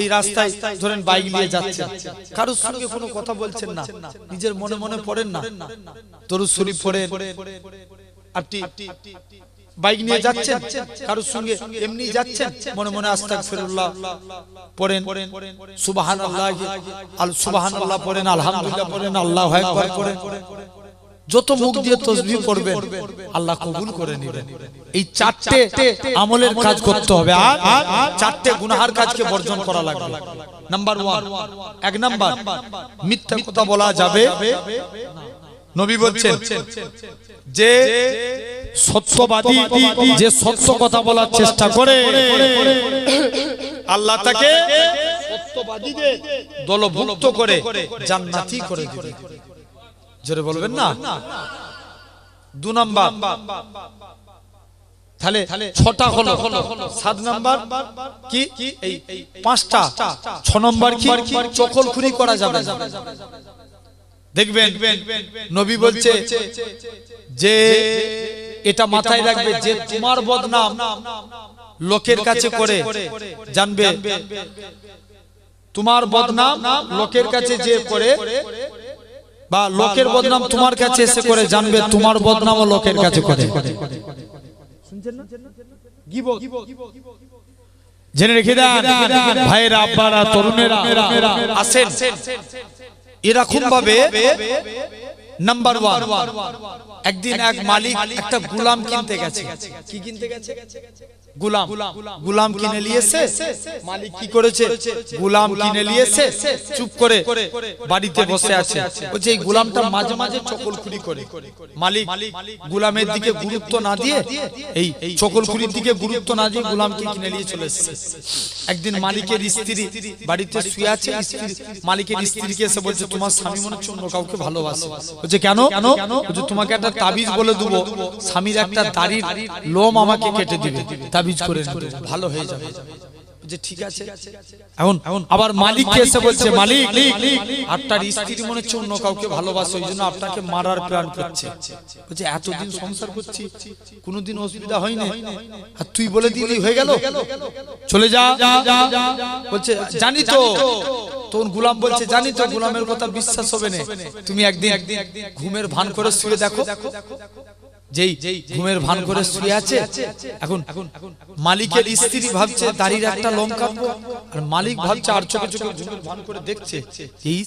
এই রাস্তায় ধরেন বাইক নিয়ে যাচ্ছেন, কারোর সঙ্গে কোনো কথা বলছেন না, নিজের মনে মনে পড়েন না, দরুদ শরীফ পড়েন। আপনি বাইক নিয়ে যাচ্ছেন, কারোর সঙ্গে এমনি যাচ্ছেন, মনে মনে আস্তাগফিরুল্লাহ পড়েন, সুবহানাল্লাহ সুবহানাল্লাহ পড়েন, আলহামদুলিল্লাহ পড়েন, আল্লাহু আকবার পড়েন। যত মুখ দিয়ে তাসবিহ পড়বেন আল্লাহ কবুল করে নেবেন। এই 4টে আমলের কাজ করতে হবে, আর 4টে গুনাহের কাজকে বর্জন করা লাগবে। নাম্বার 1, 1 নাম্বার, মিথ্যা কথা বলা যাবে। নবী বলছেন যে সত্যবাদী, যে সত্য কথা বলার চেষ্টা করে আল্লাহ তাকে সত্যবাদীদের দলভুক্ত করে জান্নাতি করে দিবে। জোরে বলবেন না? 2 নাম্বার, তাহলে 6টা হলো। 7 নাম্বার কি? এই 5টা। 6 নাম্বার কি? চকলখুরি করা যাবে না। দেখবেন নবী বলছে যে এটা মাথায় রাখবে, যে তোমার বদনাম লোকের কাছে করে জানবে, তোমার বদনাম লোকের কাছে যে করে, বা লোকের বদনাম তোমার কাছে এসে করে জানবে, তোমার বদনাম লোকের কাছে করে। শুনছেন না? গীবত। জেনে রেখে দেন ভাইরা, আব্বারা, তরুণেরা, আসেন এরকম ভাবে। নাম্বার 1, একদিন এক মালিক একটা গোলাম কিনতে গেছে। কি কিনতে গেছে? গোলাম কিনে নিয়েছে। মালিক কি করেছে? গোলাম কিনে নিয়েছে, চুপ করে বাড়িতে বসে আছে। বলছে এই গোলামটা মাঝে মাঝে চকলখুরি করে। মালিক গোলামের দিকে গুরুত্ব না দিয়ে, এই চকলখুরির দিকে গুরুত্ব না দিয়ে গোলামকে কিনে নিয়ে চলে এসেছে। একদিন মালিকের স্ত্রী বাড়িতে শুয়ে আছে, মালিকের স্ত্রীকে এসে বলছে, তোমার স্বামী মনে হচ্ছে অন্য কাউকে ভালোবাসে। বলছে কেন? বলছে তোমাকে একটা তাবিজ বলে দেবো, স্বামীর একটা দাড়ির লোম আমাকে কেটে দিবে, তাবিজ করে ভালো হয়ে যাবে। যে ঠিক আছে। এখন আবার মালিককে এসে বলছে, মালিক আপনার স্ত্রী মনে হচ্ছে অন্য কাউকে ভালোবাসে, ওই জন্য আপনাকে মারার প্ল্যান করছে। বলছে এতদিন সংসার করছি, কোনোদিন অসুবিধা হয়নি, আর তুই বলে দিলি হয়ে গেল, চলে যা। বলছে জানি তো। তখন গোলাম বলছে জানি তো, গোলামের কথা বিশ্বাস হবে না। তুমি একদিন ঘুমের ভান করে শুয়ে দেখো। যেই ঘুমের ভান করে শুয়ে আছে, এখন মালিকের স্ত্রী ভাবছে দাড়ির একটা লোম কাটবো, আর মালিক ভাবছে আর চোখে চোখে ঘুমের ভান করে দেখছে এই